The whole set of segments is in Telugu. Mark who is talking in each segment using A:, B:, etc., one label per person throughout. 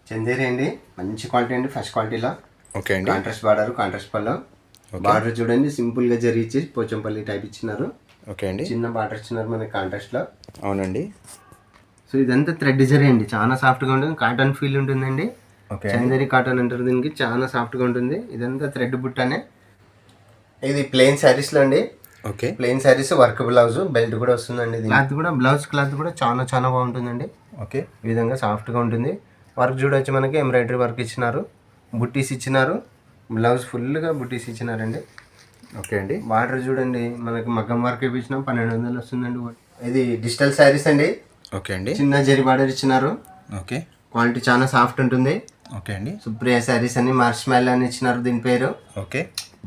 A: చందేరి అండి, మంచి క్వాలిటీ అండి, ఫస్ట్ క్వాలిటీలో.
B: ఓకే అండి.
A: కాంట్రాస్ట్ బార్డర్, కాంట్రాస్ట్ పళ్ళు. బార్డర్ చూడండి, సింపుల్గా జరిచి పోచంపల్లి టైప్ ఇచ్చినారు.
B: ఓకే అండి.
A: చిన్న బార్డర్ ఇచ్చినారు మనకి కాంట్రాస్ట్లో.
B: అవునండి.
A: సో ఇదంతా థ్రెడ్ జరీ అండి, చాలా సాఫ్ట్గా ఉంటుంది, కాటన్ ఫీల్ ఉంటుందండి.
B: ఓకే.
A: చందేరి కాటన్ అంటారు దీనికి, చాలా సాఫ్ట్గా ఉంటుంది. ఇదంతా థ్రెడ్ బుట్టనే. ఇది ప్లెయిన్ శారీస్లో అండి.
B: Okay.
A: Plain saris, work blouse, belt కూడా వస్తుందండి. క్లాత్ కూడా, బ్లౌజ్ క్లాత్ కూడా చాలా చాలా బాగుంటుందండి.
B: ఓకే.
A: ఈ విధంగా సాఫ్ట్గా ఉంటుంది. వర్క్ చూడొచ్చు, మనకి ఎంబ్రాయిడరీ వర్క్ ఇచ్చినారు, బుట్టీస్ ఇచ్చినారు, బ్లౌజ్ ఫుల్గా బుట్టీస్ ఇచ్చినారండి.
B: ఓకే అండి.
A: బార్డర్ చూడండి, మనకి మగ్గం వర్క్ ఇప్పించినాం, 1200 వస్తుందండి. ఇది డిజిటల్ శారీస్ అండి.
B: ఓకే అండి.
A: చిన్న జరి బార్డర్ ఇచ్చినారు.
B: ఓకే.
A: క్వాలిటీ చాలా సాఫ్ట్ ఉంటుంది.
B: ఓకే అండి.
A: సుప్రియ శారీస్ అని, మార్ష్మెల్ అని ఇచ్చినారు దీని పేరు.
B: Okay.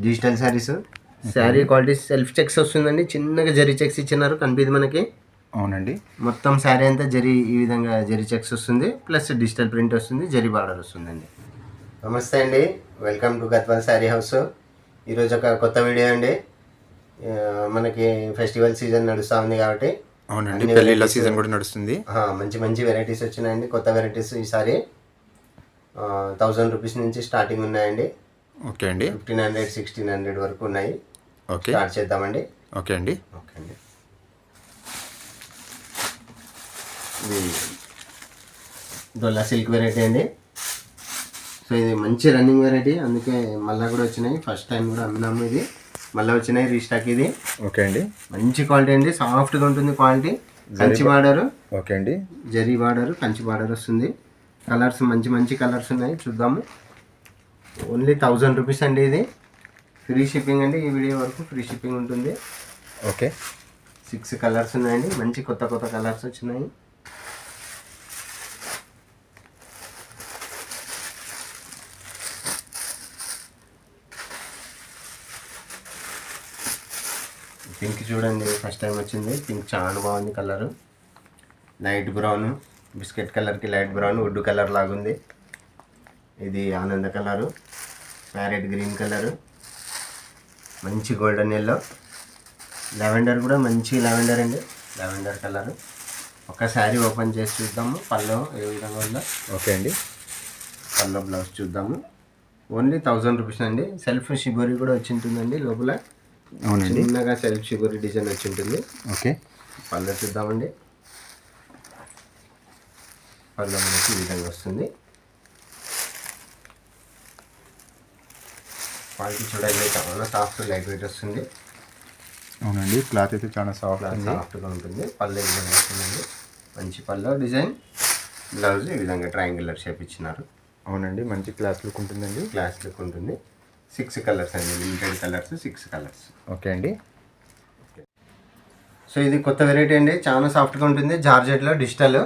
A: Digital saris. Sari quality self checks వస్తుందండి, చిన్నగా జరీ చెక్స్ ఇచ్చినారు, కనిపిది మనకి.
B: అవునండి.
A: మొత్తం శారీ అంతా జరీ, ఈ విధంగా జరీ చెక్స్ వస్తుంది, ప్లస్ డిజిటల్ ప్రింట్ వస్తుంది, జరీ బార్డర్ వస్తుందండి. నమస్తే అండి, welcome to Gadwal sari house. ఈరోజు ఒక కొత్త వీడియో అండి. మనకి ఫెస్టివల్ సీజన్ నడుస్తూ ఉంది కాబట్టి.
B: అవునండి, పెళ్ళిళ్ళ సీజన్ కూడా నడుస్తుంది.
A: మంచి మంచి వెరైటీస్ వచ్చినాయండి, కొత్త వెరైటీస్. ఈసారి 1000 రూపీస్ నుంచి స్టార్టింగ్ ఉన్నాయండి.
B: ఓకే అండి.
A: 1500, 1600 వరకు ఉన్నాయి.
B: ఓకే,
A: స్టార్ట్ చేద్దామండి.
B: ఓకే అండి.
A: ఓకే అండి. ఇది డొల్లా సిల్క్ వెరైటీ అండి. సో ఇది మంచి రన్నింగ్ వెరైటీ, అందుకే మళ్ళీ కూడా వచ్చినాయి. ఫస్ట్ టైం కూడా అమ్మినాము, ఇది మళ్ళీ వచ్చినాయి రీస్టాక్. ఇది
B: ఓకే అండి.
A: మంచి క్వాలిటీ అండి, సాఫ్ట్గా ఉంటుంది క్వాలిటీ. కంచి బార్డరు.
B: ఓకే అండి.
A: జరీ బార్డరు, కంచి బార్డర్ వస్తుంది. కలర్స్ మంచి మంచి కలర్స్ ఉన్నాయి, చూద్దాము. ఓన్లీ 1000 రూపీస్ అండి. ఇది ఫ్రీ షిప్పింగ్ అండి, ఈ వీడియో వరకు ఫ్రీ షిప్పింగ్ ఉంటుంది.
B: ఓకే.
A: 6 కలర్స్ ఉన్నాయండి, మంచి కొత్త కొత్త కలర్స్ వచ్చినాయి. పింక్ చూడండి, ఫస్ట్ టైం వచ్చింది. పింక్ చాలా బాగుంది కలరు. లైట్ బ్రౌన్, బిస్కెట్ కలర్కి లైట్ బ్రౌన్, వుడ్ కలర్ లాగుంది. ఇది ఆనంద కలరు, ప్యారెట్ గ్రీన్ కలరు, మంచి గోల్డెన్ ఎల్లో. లెవెండర్ కూడా మంచి లెవెండర్ అండి, లెవెండర్ కలరు. ఒక శారీ ఓపెన్ చేసి చూద్దాము, పల్లో ఏ విధంగా ఉందో.
B: ఓకే అండి.
A: పల్లో బ్లౌజ్ చూద్దాము. ఓన్లీ 1000 రూపీస్ అండి. సెల్ఫ్ షిబోరి కూడా వచ్చి ఉంటుందండి లోపల.
B: అవునండి.
A: చిన్నగా సెల్ఫ్ షిబోరి డిజైన్ వచ్చి ఉంటుంది.
B: ఓకే.
A: పల్లో చూద్దామండి. పల్లో మనకి ఈ విధంగా వస్తుంది. క్వాలిటీ చూడండి, చాలా సాఫ్ట్, లైట్ వెయిట్ వస్తుంది.
B: అవునండి, క్లాత్ అయితే చాలా
A: సాఫ్ట్గా ఉంటుంది. పళ్ళు ఈ విధంగా వస్తుందండి, మంచి పళ్ళు డిజైన్. బ్లౌజ్ ఈ విధంగా ట్రయాంగులర్ షేప్ ఇచ్చినారు.
B: అవునండి, మంచి క్లాస్ లుక్ ఉంటుందండి.
A: క్లాస్ లుక్ ఉంటుంది. 6 కలర్స్ అండి, లిమిటెడ్ కలర్స్, 6 కలర్స్.
B: ఓకే అండి.
A: సో ఇది కొత్త వెరైటీ అండి, చాలా సాఫ్ట్గా ఉంటుంది. జార్జెట్లో డిజిటల్,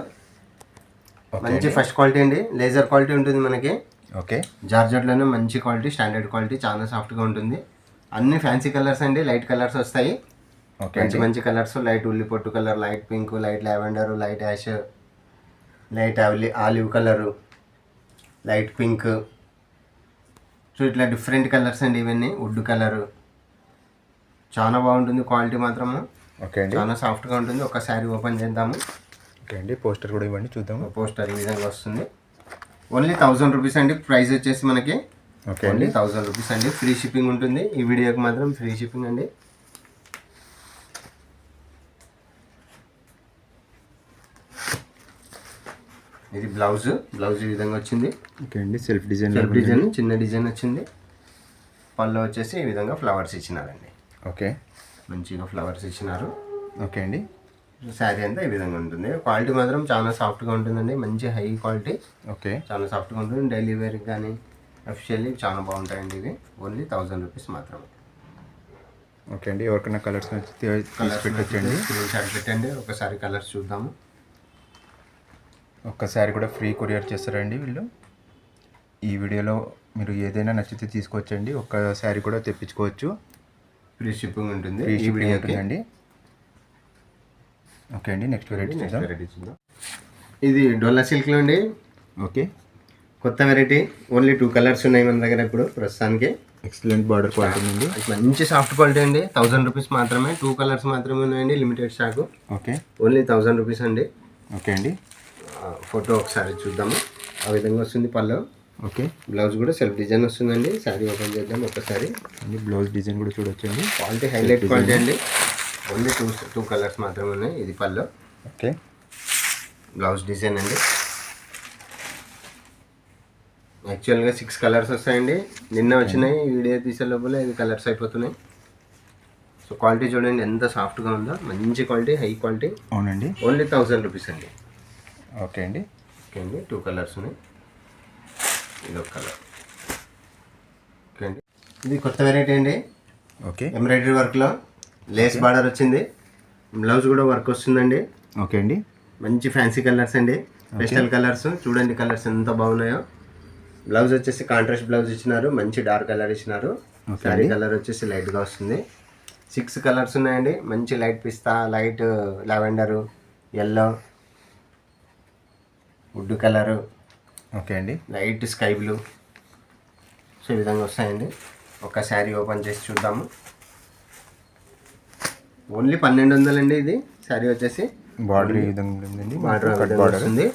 A: మంచి ఫస్ట్ క్వాలిటీ అండి. లేజర్ క్వాలిటీ ఉంటుంది మనకి.
B: ఓకే.
A: జార్జెట్లోనే మంచి క్వాలిటీ, స్టాండర్డ్ క్వాలిటీ, చాలా సాఫ్ట్గా ఉంటుంది. అన్ని ఫ్యాన్సీ కలర్స్ అండి, లైట్ కలర్స్ వస్తాయి.
B: ఓకే.
A: మంచి మంచి కలర్స్, లైట్ ఉల్లి పొట్టు colour, light pink, light lavender, light ash, light olive colour, light pink. So ఇట్లా డిఫరెంట్ కలర్స్ అండి ఇవన్నీ. వుడ్ కలరు చాలా బాగుంటుంది, క్వాలిటీ మాత్రము.
B: ఓకే అండి.
A: చాలా సాఫ్ట్గా ఉంటుంది. ఒక శారీ ఓపెన్ చేద్దాము.
B: ఓకే అండి, పోస్టర్ కూడా ఇవ్వండి చూద్దాము.
A: పోస్టర్ ఈ విధంగా వస్తుంది. ఓన్లీ 1000 రూపీస్ అండి. ప్రైస్ వచ్చేసి మనకి
B: ఓకే
A: ఓన్లీ
B: అండి.
A: 1000 రూపీస్ అండి. ఫ్రీ షిప్పింగ్ ఉంటుంది, ఈ వీడియోకి మాత్రం ఫ్రీ షిప్పింగ్ అండి. ఇది బ్లౌజ్ ఈ విధంగా వచ్చింది.
B: ఓకే అండి, సెల్ఫ్ డిజైన్
A: చిన్న డిజైన్ వచ్చింది. పళ్ళు వచ్చేసి ఈ విధంగా ఫ్లవర్స్ ఇచ్చినారండి.
B: ఓకే.
A: మంచిగా ఫ్లవర్స్ ఇచ్చినారు.
B: ఓకే అండి.
A: శారీ అంతా ఈ విధంగా ఉంటుంది. క్వాలిటీ మాత్రం చాలా సాఫ్ట్గా ఉంటుందండి, మంచి హై క్వాలిటీ.
B: ఓకే.
A: చాలా సాఫ్ట్గా ఉంటుంది. డైలీ వేర్కి కానీ అఫిషియల్లీ చాలా బాగుంటాయండి ఇవి. ఓన్లీ 1000 రూపీస్ మాత్రమే.
B: ఓకే అండి, ఎవరికైనా కలర్స్ నచ్చితే పెట్టండి.
A: స్క్రీన్ షాట్ పెట్టండి, ఒకసారి కలర్స్ చూద్దాము.
B: ఒక్కసారి కూడా ఫ్రీ కొరియర్ చేస్తారండి వీళ్ళు. ఈ వీడియోలో మీరు ఏదైనా నచ్చితే తీసుకోవచ్చండి, ఒక్కసారి కూడా తెప్పించుకోవచ్చు.
A: ఫ్రీ షిప్పింగ్ ఉంటుంది,
B: ఫ్రీ
A: ఈ
B: షిప్పింగ్
A: వీడియోకి.
B: ఉంటుందండి. ఓకే అండి, నెక్స్ట్ వెరైటీ చూద్దాం.
A: ఇది డొల్లా సిల్క్లో అండి.
B: ఓకే.
A: కొత్త వెరైటీ. ఓన్లీ 2 కలర్స్ ఉన్నాయి మన దగ్గర ఇప్పుడు ప్రస్తుతానికి.
B: ఎక్సలెంట్ బార్డర్ క్వాలిటీ ఉంది.
A: మంచి సాఫ్ట్ క్వాలిటీ అండి. 1000 రూపీస్ మాత్రమే. 2 కలర్స్ మాత్రమే ఉన్నాయండి, limited stock.
B: Okay.
A: Only 1000 rupees అండి.
B: ఓకే అండి.
A: ఫోటో ఒకసారి చూద్దాము. ఆ విధంగా వస్తుంది పళ్ళు.
B: ఓకే.
A: బ్లౌజ్ కూడా సెల్ఫ్ డిజైన్ వస్తుందండి. శారీ ఓపెన్ చేద్దాం ఒక్కసారి.
B: అండి బ్లౌజ్ డిజైన్ కూడా చూడొచ్చండి.
A: క్వాలిటీ హైలైట్ క్వాలిటీ అండి. ఓన్లీ టూ కలర్స్ మాత్రమే ఉన్నాయి. ఇది పళ్ళు.
B: ఓకే.
A: బ్లౌజ్ డిజైన్ అండి. యాక్చువల్గా 6 కలర్స్ వస్తాయండి. నిన్న వచ్చినాయి, వీడియో తీసే లోపల 5 కలర్స్ అయిపోతున్నాయి. సో క్వాలిటీ చూడండి ఎంత సాఫ్ట్గా ఉందో. మంచి క్వాలిటీ, హై క్వాలిటీ.
B: అవునండి.
A: ఓన్లీ 1000 రూపీస్ అండి.
B: ఓకే అండి.
A: ఓకే అండి. 2 కలర్స్ ఉన్నాయి. ఇది ఒక కలర్. ఓకే అండి. ఇది కొత్త వెరైటీ అండి.
B: ఓకే.
A: ఎంబ్రాయిడరీ వర్క్లో లేస్ బార్డర్ వచ్చింది. బ్లౌజ్ కూడా వర్క్ వస్తుందండి.
B: ఓకే అండి.
A: మంచి ఫ్యాన్సీ కలర్స్ అండి. పేస్టల్ కలర్స్ చూడండి, కలర్స్ ఎంత బాగున్నాయో. బ్లౌజ్ వచ్చేసి కాంట్రాస్ట్ బ్లౌజ్ ఇచ్చినారు. మంచి డార్క్ కలర్ ఇచ్చినారు. శారీ కలర్ వచ్చేసి లైట్గా వస్తుంది. 6 కలర్స్ ఉన్నాయండి. మంచి లైట్ పిస్తా, light lavender, yellow, wood colour,
B: okay అండి.
A: Light sky blue. సో ఈ విధంగా వస్తాయండి. ఒక శారీ ఓపెన్ చేసి చూద్దాము. ఓన్లీ 1200 అండి. ఇది శారీ వచ్చేసి
B: బార్డర్ ఈ విధంగా ఉందండి.
A: బార్డర్ వస్తుంది.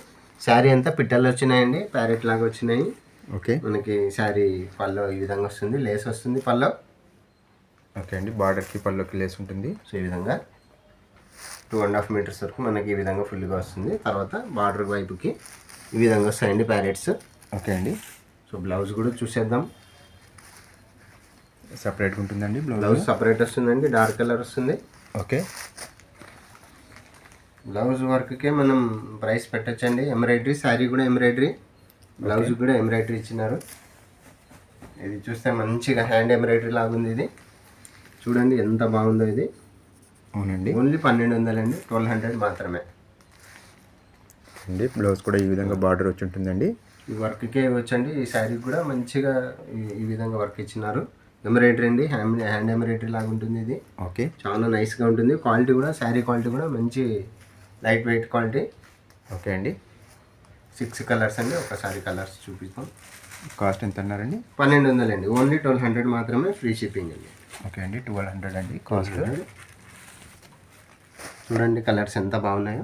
A: శారీ అంతా పిట్టలు వచ్చినాయండి, ప్యారెట్ లాగా వచ్చినాయి.
B: ఓకే.
A: మనకి శారీ పల్లో ఈ విధంగా వస్తుంది. లేస్ వస్తుంది పల్లో.
B: ఓకే అండి. బార్డర్కి పల్లోకి లేస్ ఉంటుంది.
A: సో ఈ విధంగా 2.5 మీటర్స్ వరకు మనకి ఈ విధంగా ఫుల్గా వస్తుంది. తర్వాత బార్డర్ వైపుకి ఈ విధంగా వస్తాయండి ప్యారెట్స్.
B: ఓకే అండి.
A: సో బ్లౌజ్ కూడా చూసేద్దాం.
B: సపరేట్గా ఉంటుందండి
A: బ్లౌజ్ సపరేట్ వస్తుందండి. డార్క్ కలర్ వస్తుంది.
B: ఓకే.
A: బ్లౌజ్ వర్క్కే మనం ప్రైస్ పెట్టచ్చండి. ఎంబ్రాయిడరీ, శారీ కూడా ఎంబ్రాయిడరీ, బ్లౌజ్ కూడా ఎంబ్రాయిడరీ ఇచ్చినారు. ఇది చూస్తే మంచిగా హ్యాండ్ ఎంబ్రాయిడరీ లాగా ఉంది. ఇది చూడండి ఎంత బాగుందో. ఇది
B: అవునండి.
A: ఓన్లీ 1200 అండి. 1200 మాత్రమే
B: అండి. బ్లౌజ్ కూడా ఈ విధంగా బార్డర్ వచ్చి ఉంటుందండి.
A: ఈ వర్క్కే వచ్చండి. ఈ శారీ కూడా మంచిగా ఈ విధంగా వర్క్ ఇచ్చినారు. ఎంబ్రాయిడరీ అండి, హ్యాండ్ ఎంబ్రాయిడరీ లాగా ఉంటుంది. ఇది
B: ఓకే.
A: చాలా నైస్గా ఉంటుంది. క్వాలిటీ కూడా, శారీ క్వాలిటీ కూడా మంచి లైట్ వెయిట్ క్వాలిటీ.
B: ఓకే అండి.
A: 6 కలర్స్ అండి. ఒకసారి కలర్స్ చూపిస్తాం.
B: కాస్ట్ ఎంత అన్నారండి?
A: 1200 అండి. ఓన్లీ 1200 మాత్రమే. ఫ్రీ షిప్పింగ్ అండి.
B: ఓకే అండి. 1200 అండి కాస్ట్.
A: చూడండి కలర్స్ ఎంత బాగున్నాయో.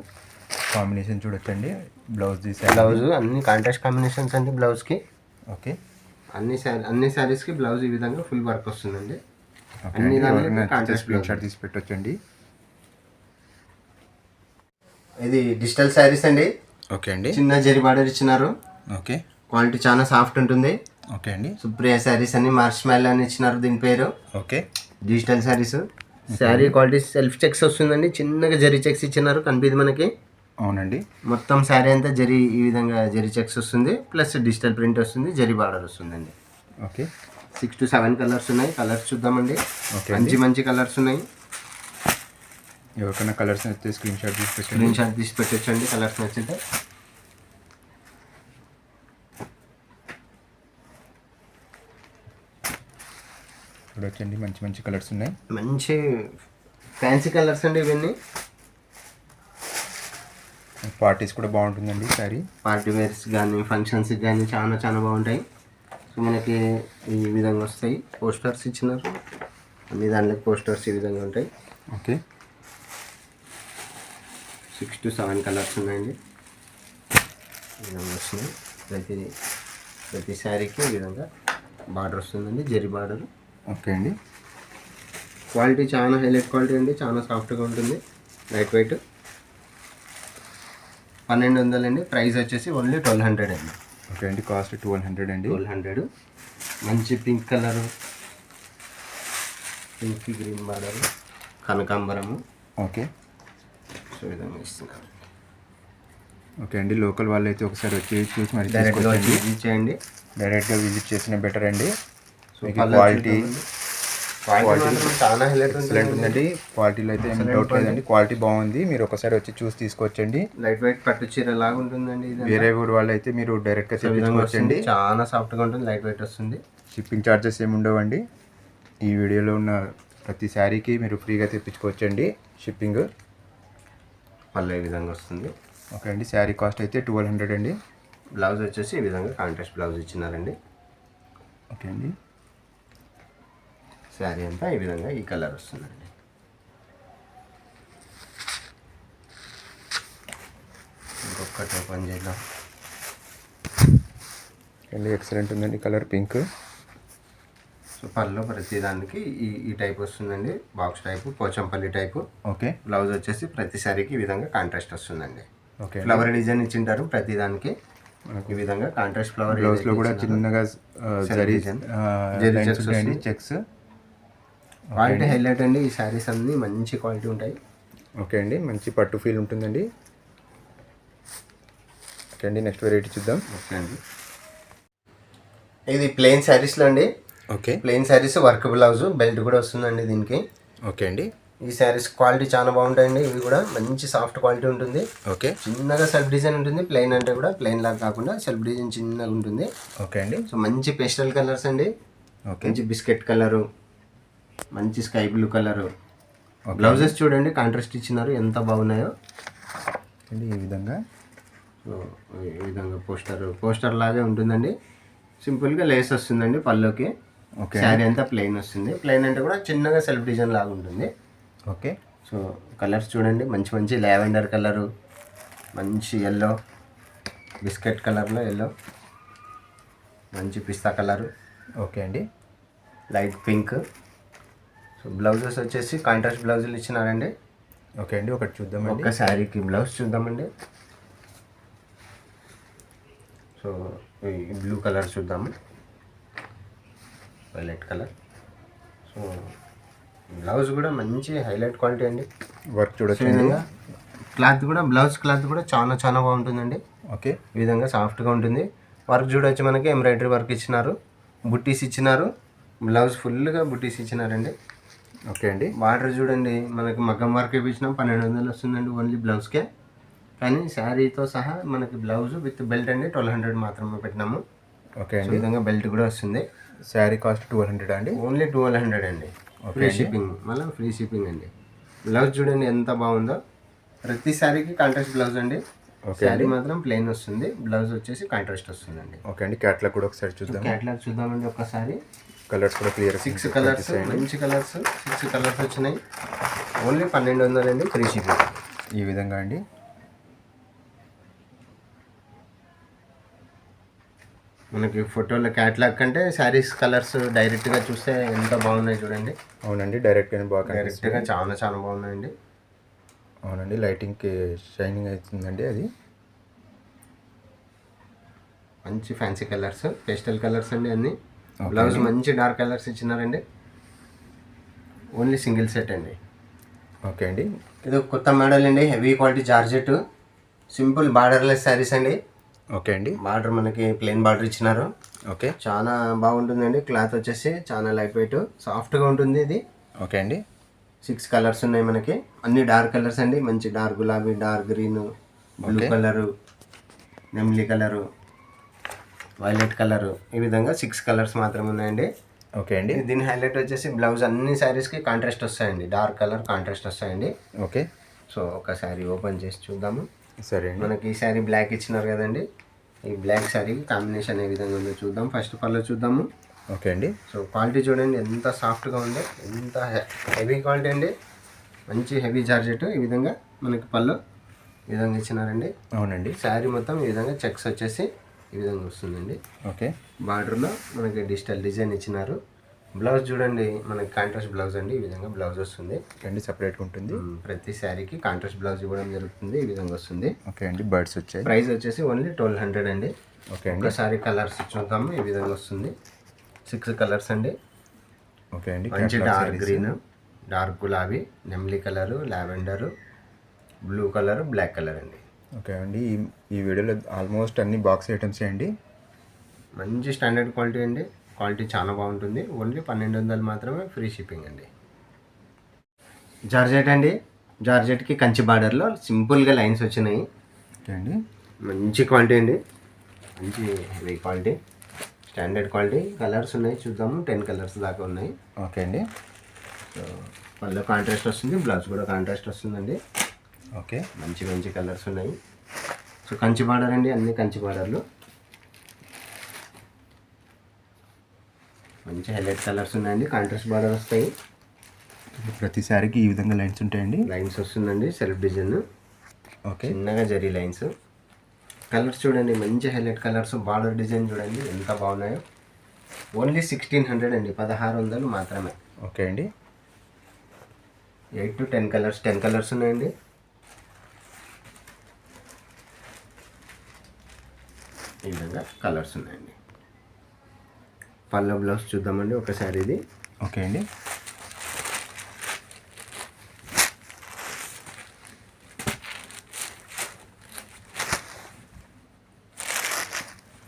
B: కాంబినేషన్ చూడొచ్చండి. బ్లౌజ్
A: బ్లౌజ్ అన్ని కాంట్రాస్ట్ కాంబినేషన్స్ అండి బ్లౌజ్కి.
B: ఓకే.
A: అన్ని శారీస్కి బ్లౌజ్ ఈ విధంగా ఫుల్ వర్క్ వస్తుందండి. అన్ని దానికి
B: స్క్రీన్ షాట్ తీసి పెట్టొచ్చండి.
A: ఇది డిజిటల్ శారీస్ అండి.
B: ఓకే అండి.
A: చిన్న జరీ బార్డర్ ఇచ్చినారు.
B: ఓకే.
A: క్వాలిటీ చాలా సాఫ్ట్ ఉంటుంది.
B: ఓకే అండి.
A: సుప్రియ శారీస్ అని మార్చ్ స్మైల్ అని ఇచ్చినారు దీని పేరు.
B: Okay.
A: Digital saris. Sari quality self checks వస్తుందండి. చిన్నగా జరీ చెక్స్ ఇచ్చినారు, కనిపిది మనకి.
B: అవునండి.
A: మొత్తం శారీ అంతా జరీ ఈ విధంగా జరీ చెక్స్ వస్తుంది. ప్లస్ డిజిటల్ ప్రింట్ వస్తుంది. జరీ బార్డర్ వస్తుందండి.
B: ఓకే.
A: 6 to 7 కలర్స్ ఉన్నాయి. కలర్స్ చూద్దామండి.
B: ఓకే.
A: మంచి కలర్స్ ఉన్నాయి.
B: ఎవరికైనా కలర్స్ నచ్చితే స్క్రీన్ షాట్ తీసి పెట్టండి.
A: స్క్రీన్ షాట్ తీసి పెట్టొచ్చండి కలర్స్ నచ్చితే.
B: చూడొచ్చండి మంచి కలర్స్ ఉన్నాయి.
A: మంచి ఫ్యాన్సీ కలర్స్ అండి ఇవన్నీ.
B: పార్టీస్ కూడా బాగుంటుందండి శారీ.
A: పార్టీ వేర్స్ కానీ ఫంక్షన్స్కి కానీ చాలా బాగుంటాయి. సో మనకి ఈ విధంగా వస్తాయి. పోస్టర్స్ ఇచ్చినారు. అన్ని దాంట్లో పోస్టర్స్ ఈ విధంగా ఉంటాయి.
B: ఓకే.
A: 6 to 7 కలర్స్ ఉన్నాయండి. ఈ విధంగా వస్తున్నాయి. ప్రతి శారీకి ఈ విధంగా బార్డర్ వస్తుందండి. జరీ బార్డర్.
B: ఓకే అండి.
A: క్వాలిటీ చాలా హైలైట్ క్వాలిటీ అండి. చాలా సాఫ్ట్గా ఉంటుంది. Light weight. 1200 అండి. ప్రైస్ వచ్చేసి ఓన్లీ 1200 అండి.
B: ఓకే అండి. కాస్ట్ 1200 అండి.
A: 1200. మంచి pink colour, pink green border, కనకాంబరము.
B: ఓకే.
A: సో విధంగా ఇస్తున్నారు.
B: ఓకే అండి. లోకల్ వాళ్ళు అయితే ఒకసారి వచ్చి చూసి మరి
A: డైరెక్ట్గా
B: తీసుకోవచ్చండి.
A: విజిట్ చేయండి.
B: డైరెక్ట్గా విజిట్ చేసిన బెటర్ అండి.
A: సో
B: క్వాలిటీ
A: చాలా హైలైట్
B: ఎక్సలెంట్ ఉందండి. క్వాలిటీలో అయితే ఏం డౌట్ లేదండి. క్వాలిటీ బాగుంది. మీరు ఒకసారి వచ్చి చూసి తీసుకోవచ్చండి.
A: లైట్ వెయిట్ పట్టు చీర లాగా ఉంటుందండి. ఇది
B: వేరే ఊరు వాళ్ళు అయితే మీరు డైరెక్ట్గా తెప్పించుకోవచ్చండి.
A: చాలా సాఫ్ట్గా ఉంటుంది. లైట్ వెయిట్ వస్తుంది.
B: షిప్పింగ్ ఛార్జెస్ ఏమి ఉండవండి. ఈ వీడియోలో ఉన్న ప్రతి శారీకి మీరు ఫ్రీగా తెప్పించుకోవచ్చండి షిప్పింగ్.
A: మళ్ళీ ఈ విధంగా వస్తుంది.
B: ఓకే అండి. శారీ కాస్ట్ అయితే 1200 అండి.
A: బ్లౌజ్ వచ్చేసి ఈ విధంగా కాంట్రాస్ట్ బ్లౌజ్ ఇచ్చినారండి.
B: ఓకే అండి.
A: శారీ అంతా ఈ విధంగా ఈ కలర్ వస్తుందండి. ఇంకొకటి ఓపెన్ చేద్దాం.
B: అండి ఎక్సలెంట్ ఉందండి కలర్ పింక్.
A: సో పళ్ళు ప్రతి దానికి ఈ టైప్ వస్తుందండి, box type, Pochampally type.
B: Okay.
A: Blouse వచ్చేసి ప్రతి సారీకి ఈ విధంగా కాంట్రాస్ట్ వస్తుందండి.
B: ఓకే.
A: ఫ్లవర్ డిజైన్ ఇచ్చింటారు ప్రతి దానికి ఈ విధంగా కాంట్రాస్ట్ ఫ్లవర్.
B: బ్లౌజ్లో కూడా చిన్నగా జరీ లైన్స్ ఉంటాయండి, చెక్స్.
A: క్వాలిటీ హైలైట్ అండి, ఈ శారీస్ అన్నీ మంచి క్వాలిటీ ఉంటాయి.
B: ఓకే అండి, మంచి పట్టు ఫీల్ ఉంటుందండి. ఓకే అండి, నెక్స్ట్ వెరైటీ చూద్దాం.
A: ఓకే అండి, ఇది ప్లెయిన్ శారీస్లో అండి.
B: Okay.
A: Plain saris, work blouse, belt కూడా వస్తుందండి దీనికి.
B: ఓకే అండి.
A: ఈ శారీస్ క్వాలిటీ చాలా బాగుంటాయండి, ఇవి కూడా మంచి సాఫ్ట్ క్వాలిటీ ఉంటుంది.
B: ఓకే.
A: చిన్నగా సెల్ఫ్ డిజైన్ ఉంటుంది, ప్లెయిన్ అంటే కూడా ప్లెయిన్ లాగా కాకుండా సెల్ఫ్ డిజైన్ చిన్నగా ఉంటుంది.
B: ఓకే అండి.
A: సో మంచి పేస్టల్ కలర్స్ అండి.
B: ఓకే.
A: మంచి బిస్కెట్ కలరు, మంచి స్కై బ్లూ కలరు. బ్లౌజెస్ చూడండి కాంట్రాస్ట్ ఇచ్చినారు, ఎంత బాగున్నాయో
B: అండి. ఈ విధంగా
A: పోస్టర్ లాగే ఉంటుందండి. సింపుల్గా లేస్ వస్తుందండి పళ్ళుకి.
B: ఓకే.
A: శారీ అంతా ప్లెయిన్ వస్తుంది. ప్లెయిన్ అంటే కూడా చిన్నగా సెల్ఫ్ డిజైన్ లాగా ఉంటుంది.
B: ఓకే.
A: సో కలర్స్ చూడండి, మంచి మంచి లావెండర్ కలరు, మంచి ఎల్లో, బిస్కెట్ కలర్లో ఎల్లో, మంచి పిస్తా కలరు.
B: ఓకే అండి.
A: Light pink. సో బ్లౌజెస్ వచ్చేసి కాంట్రాస్ట్ బ్లౌజులు ఇచ్చినారండి.
B: ఓకే అండి, ఒకటి చూద్దామండి.
A: ఒక్క శారీకి బ్లౌజ్ చూద్దామండి. సో ఈ బ్లూ కలర్ చూద్దాము, వైలెట్ కలర్. సో బ్లౌజ్ కూడా మంచి హైలైట్ క్వాలిటీ అండి.
B: వర్క్ చూడొచ్చు.
A: క్లాత్ కూడా, బ్లౌజ్ క్లాత్ కూడా చాలా బాగుంటుందండి.
B: ఓకే.
A: ఈ విధంగా సాఫ్ట్గా ఉంటుంది. వర్క్ చూడొచ్చు, మనకి ఎంబ్రాయిడరీ వర్క్ ఇచ్చినారు, బుట్టీస్ ఇచ్చినారు. బ్లౌజ్ ఫుల్గా బుట్టీస్ ఇచ్చినారండి.
B: ఓకే అండి.
A: బార్డర్ చూడండి, మనకి మగ్గం వర్క్ ఇప్పించినాం, 1200 వస్తుందండి ఓన్లీ బ్లౌజ్కే. కానీ శారీతో సహా మనకి బ్లౌజ్ విత్ బెల్ట్ అండి 1200 మాత్రమే పెట్టినాము.
B: ఓకే
A: ఈ
B: అండి.
A: విధంగా బెల్ట్ కూడా వస్తుంది.
B: శారీ కాస్ట్ 1200 అండి.
A: ఓన్లీ 1200 అండి. ఫ్రీ షిప్పింగ్, మళ్ళీ ఫ్రీ షిప్పింగ్ అండి. బ్లౌజ్ చూడండి ఎంత బాగుందో. ప్రతి శారీకి కాంట్రాస్ట్ బ్లౌజ్ అండి. శారీ మాత్రం ప్లెయిన్ వస్తుంది, బ్లౌజ్ వచ్చేసి కాంట్రాస్ట్ వస్తుందండి.
B: ఓకే అండి, క్యాట్లాగ్ కూడా ఒకసారి చూద్దాం.
A: క్యాట్లాగ్ చూద్దామండి ఒక్కసారి.
B: కలర్స్ కూడా క్లియర్.
A: 6 కలర్స్, మంచి కలర్స్, 6 కలర్స్ వచ్చినాయి. ఓన్లీ 1200 అండి, ఫ్రీ షిప్పింగ్.
B: ఈ విధంగా అండి.
A: మనకి ఫోటోలో క్యాట్లాగ్ కంటే శారీస్ కలర్స్ డైరెక్ట్గా చూస్తే ఎంత బాగున్నాయి చూడండి.
B: అవునండి, డైరెక్ట్గానే బాగా
A: డైరెక్ట్గా చాలా బాగున్నాయండి.
B: అవునండి, లైటింగ్కి షైనింగ్ అవుతుందండి. అది
A: మంచి ఫ్యాన్సీ కలర్స్, పేస్టల్ కలర్స్ అండి అన్నీ. బ్లౌజ్ మంచి డార్క్ కలర్స్ ఇచ్చినారండి. ఓన్లీ సింగిల్ సెట్ అండి.
B: ఓకే అండి.
A: ఇది కొత్త మోడల్ అండి, heavy quality georgette, simple borderless sarees అండి.
B: ఓకే అండి.
A: బార్డర్ మనకి ప్లెయిన్ బార్డర్ ఇచ్చినారు.
B: ఓకే.
A: చాలా బాగుంటుందండి. క్లాత్ వచ్చేసి చాలా లైట్ వెయిట్, సాఫ్ట్గా ఉంటుంది ఇది.
B: ఓకే అండి.
A: 6 కలర్స్ ఉన్నాయి మనకి, అన్ని డార్క్ కలర్స్ అండి. మంచి డార్క్ గులాబీ, డార్క్ గ్రీన్, బ్లూ కలరు, నెమ్లీ కలరు, వైలెట్ కలరు, ఈ విధంగా 6 కలర్స్ మాత్రమే ఉన్నాయండి.
B: ఓకే అండి.
A: దీని హైలైట్ వచ్చేసి బ్లౌజ్ అన్ని శారీస్కి కాంట్రాస్ట్ వస్తాయండి, డార్క్ కలర్ కాంట్రాస్ట్ వస్తాయండి.
B: ఓకే.
A: సో ఒక శారీ ఓపెన్ చేసి చూద్దాము.
B: సరే అండి.
A: మనకి ఈ శారీ బ్లాక్ ఇచ్చినారు కదండి, ఈ బ్లాక్ శారీ కాంబినేషన్ ఏ విధంగా ఉందో చూద్దాం. ఫస్ట్ పళ్ళు చూద్దాము.
B: ఓకే అండి.
A: సో క్వాలిటీ చూడండి ఎంత సాఫ్ట్గా ఉందో, ఎంత హెవీ క్వాలిటీ అండి. మంచి హెవీ జార్జెట్. ఈ విధంగా మనకి పళ్ళు ఈ విధంగా ఇచ్చినారండి.
B: అవునండి.
A: శారీ మొత్తం ఈ విధంగా చెక్స్ వచ్చేసి ఈ విధంగా వస్తుందండి.
B: ఓకే.
A: బార్డర్లో మనకి డిజిటల్ డిజైన్ ఇచ్చినారు. బ్లౌజ్ చూడండి, మనకి కాంట్రాస్ట్ బ్లౌజ్ అండి. ఈ విధంగా బ్లౌజ్ వస్తుంది
B: అండి, సపరేట్గా ఉంటుంది.
A: ప్రతి శారీకి కాంట్రాస్ట్ బ్లౌజ్ ఇవ్వడం జరుగుతుంది. ఈ విధంగా వస్తుంది.
B: ఓకే అండి. బర్డ్స్ వచ్చాయి.
A: ప్రైస్ వచ్చేసి ఓన్లీ 1200 అండి.
B: ఓకే అండి.
A: ఒకసారి కలర్స్ చూద్దాము. ఈ విధంగా వస్తుంది. 6 కలర్స్ అండి.
B: ఓకే అండి.
A: మంచి డార్క్ గ్రీన్, డార్క్ గులాబీ, నెమ్లీ colour, lavender, blue colour, black colour అండి.
B: ఓకే అండి. ఈ వీడియోలో ఆల్మోస్ట్ అన్ని బాక్స్ ఐటమ్స్ అండి.
A: మంచి స్టాండర్డ్ క్వాలిటీ అండి. క్వాలిటీ చాలా బాగుంటుంది. ఓన్లీ 1200 మాత్రమే, ఫ్రీ షిప్పింగ్ అండి. జార్జెట్ అండి. జార్జెట్కి కంచి బార్డర్లో సింపుల్గా లైన్స్ వచ్చినాయి.
B: ఓకే అండి.
A: మంచి క్వాలిటీ అండి, మంచి heavy quality, standard quality. Colours ఉన్నాయి చూద్దాము, 10 కలర్స్ దాకా ఉన్నాయి.
B: ఓకే అండి.
A: సో పళ్ళు కాంట్రాస్ట్ వస్తుంది, బ్లౌజ్ కూడా కాంట్రాస్ట్ వస్తుందండి.
B: ఓకే.
A: మంచి కలర్స్ ఉన్నాయి. సో కంచి బార్డర్ అండి, అన్ని కంచి బార్డర్లు. మంచి హైలైట్ కలర్స్ ఉన్నాయండి, కాంట్రాస్ట్ బార్డర్ వస్తాయి.
B: ప్రతి శారీకి ఈ విధంగా లైన్స్ ఉంటాయండి.
A: లైన్స్ వస్తుందండి, సెల్ఫ్ డిజైన్.
B: ఓకే.
A: చిన్నగా జరీ లైన్స్. కలర్స్ చూడండి, మంచి హైలైట్ కలర్స్. బార్డర్ డిజైన్ చూడండి ఎంత బాగున్నాయో. ఓన్లీ 1600 అండి, 1600 మాత్రమే.
B: ఓకే అండి.
A: 8 to 10 కలర్స్, 10 కలర్స్ ఉన్నాయండి. ఈ విధంగా కలర్స్ ఉన్నాయండి. పళ్ళ బ్లౌజ్ చూద్దామండి ఒకసారి ఇది.
B: ఓకే అండి.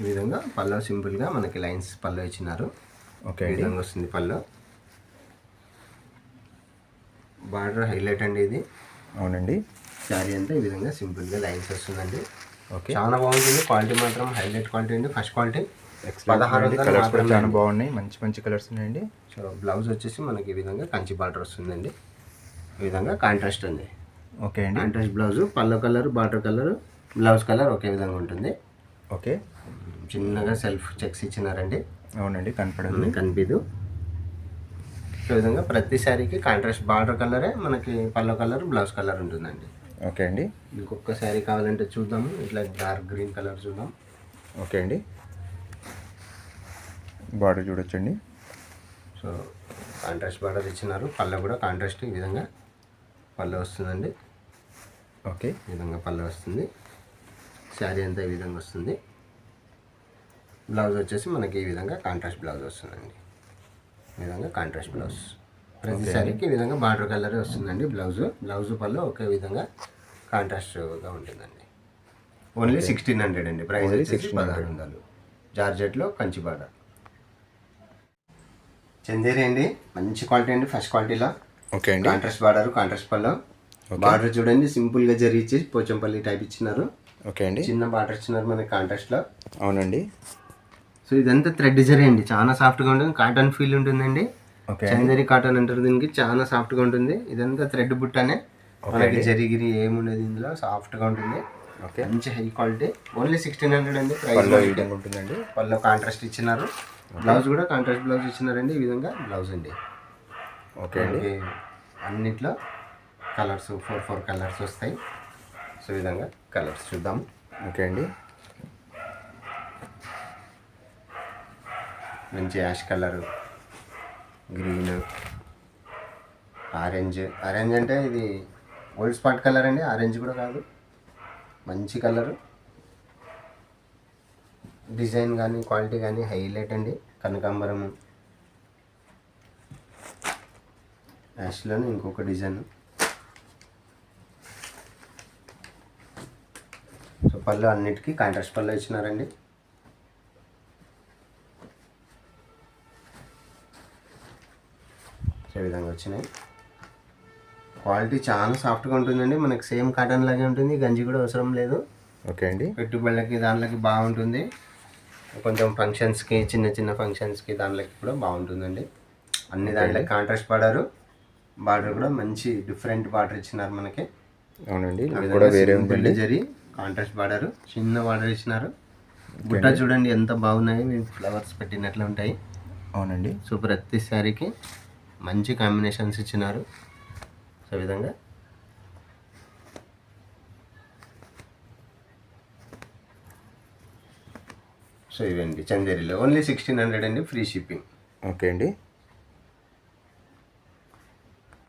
A: ఈ విధంగా పళ్ళు సింపుల్గా మనకి లైన్స్ పళ్ళు ఇచ్చినారు.
B: ఓకే
A: ఈ
B: అండి.
A: విధంగా వస్తుంది పళ్ళు. బార్డర్ హైలైట్ అండి ఇది.
B: అవునండి.
A: శారీ అంతా ఈ విధంగా సింపుల్గా లైన్స్ వస్తుందండి.
B: ఓకే.
A: చాలా బాగుంటుంది. క్వాలిటీ మాత్రం హైలైట్ క్వాలిటీ అండి, ఫస్ట్ క్వాలిటీ.
B: ఎక్సలెంట్.
A: 1600
B: కలర్స్ కూడా
A: మాత్రమే
B: చాలా
A: అండి.
B: బాగున్నాయి, మంచి మంచి కలర్స్ ఉన్నాయండి.
A: సో బ్లౌజ్ వచ్చేసి మనకి ఈ విధంగా కంచి బార్డర్ వస్తుందండి. ఈ విధంగా కాంట్రాస్ట్ అండి.
B: ఓకే అండి.
A: కాంట్రాస్ట్ బ్లౌజ్, పళ్ళు colour, border colour, blouse colour ఒకే విధంగా ఉంటుంది.
B: ఓకే.
A: చిన్నగా సెల్ఫ్ చెక్స్ ఇచ్చినారండి,
B: అవునండి, కనపడింది.
A: కనిపిదు. ఈ విధంగా ప్రతి శారీకి కాంట్రాస్ట్ బార్డర్ కలరే మనకి పళ్ళు కలర్, బ్లౌజ్ కలర్ ఉంటుందండి.
B: ఓకే అండి.
A: ఇంకొక శారీ కావాలంటే చూద్దాము. ఇట్లా డార్క్ గ్రీన్ కలర్ చూద్దాం.
B: ఓకే అండి. బార్డర్ చూడొచ్చండి.
A: సో కాంట్రాస్ట్ బార్డర్ ఇచ్చినారు. పళ్ళు కూడా కాంట్రాస్ట్ ఈ విధంగా పళ్ళు వస్తుందండి.
B: ఓకే.
A: ఈ విధంగా పళ్ళు వస్తుంది. శారీ అంతా ఈ విధంగా వస్తుంది. బ్లౌజ్ వచ్చేసి మనకి ఈ విధంగా కాంట్రాస్ట్ బ్లౌజ్ వస్తుందండి. ఈ విధంగా కాంట్రాస్ట్ బ్లౌజ్. ప్రతి శారీకి ఈ విధంగా బార్డర్ కలరే వస్తుందండి. బ్లౌజ్ పళ్ళు ఒకే విధంగా కాంట్రాస్ట్గా ఉంటుందండి. ఓన్లీ 1600 అండి. ప్రైస్ వచ్చేసి 1600. జార్జెట్లో కంచి బార్డర్. చందేరి అండి, మంచి క్వాలిటీ అండి, ఫస్ట్ క్వాలిటీలో.
B: ఓకే అండి.
A: కాంట్రాస్ట్ బార్డర్, కాంట్రాస్ట్ పళ్ళు. బార్డర్ చూడండి సింపుల్గా జరిగిచ్చి పోచంపల్లి టైప్ ఇచ్చినారు.
B: ఓకే అండి.
A: చిన్న బార్డర్ ఇచ్చినారు మనకి కాంట్రాస్ట్లో.
B: అవునండి.
A: సో ఇదంతా థ్రెడ్ జరీ అండి, చాలా సాఫ్ట్గా ఉంటుంది. కాటన్ ఫీల్ ఉంటుందండి.
B: ఓకే.
A: చందేరి కాటన్ అంటారు దీనికి. చాలా సాఫ్ట్గా ఉంటుంది. ఇదంతా థ్రెడ్ బుట్టనే, మనకి జరిగిరి ఏముండదు ఇందులో, సాఫ్ట్గా ఉంటుంది.
B: ఓకే.
A: మంచి హై క్వాలిటీ. ఓన్లీ 1600 అండి
B: పళ్ళు ఈ
A: ప్రైస్.
B: విధంగా ఉంటుందండి.
A: పళ్ళు కాంట్రాస్ట్ ఇచ్చినారు. బ్లౌజ్ కూడా కాంట్రాస్ట్ బ్లౌజ్ ఇచ్చినారండి. ఈ విధంగా బ్లౌజ్ అండి.
B: ఓకే అండి.
A: మనకి అన్నిట్లో కలర్స్ 4 కలర్స్ వస్తాయి. సో ఈ విధంగా కలర్స్ చూద్దాం.
B: ఓకే అండి.
A: మంచి ash colour, green, orange. Orange అంటే ఇది ఓల్డ్ స్పాట్ కలర్ అండి, ఆరెంజ్ కూడా కాదు. మంచి కలరు, డిజైన్ కానీ క్వాలిటీ కానీ హైలైట్ అండి. కనకాంబరము, యాష్లోనే ఇంకొక డిజైన్. సో పళ్ళు అన్నిటికీ కాంట్రాస్ట్ పళ్ళు ఇచ్చినారండి. ఈ విధంగా వచ్చినాయి. క్వాలిటీ చాలా సాఫ్ట్గా ఉంటుందండి. మనకి సేమ్ కాటన్ లాగే ఉంటుంది. గంజి కూడా అవసరం లేదు.
B: ఓకే అండి.
A: పెట్టుబడులకి దాంట్లోకి బాగుంటుంది. కొంచెం ఫంక్షన్స్కి, చిన్న చిన్న ఫంక్షన్స్కి దాంట్లోకి కూడా బాగుంటుందండి. అన్ని దాంట్లో కాంట్రాస్ట్ బార్డర్ కూడా మంచి డిఫరెంట్ బార్డర్ ఇచ్చినారు మనకి.
B: అవునండి, నాకు కూడా వేరే ఉందండి.
A: జరీ కాంట్రాస్ట్ బార్డర్, చిన్న బార్డర్ ఇచ్చినారు. బుట్ట చూడండి ఎంత బాగున్నాయి, ఫ్లవర్స్ పెట్టినట్లు ఉంటాయి.
B: అవునండి.
A: సో ప్రతి శారీకి మంచి కాంబినేషన్స్ ఇచ్చినారు. సో ఈ విధంగా సో ఇవండి చందేరిలో ఓన్లీ 1600 అండి, ఫ్రీ షిప్పింగ్.
B: ఓకే అండి.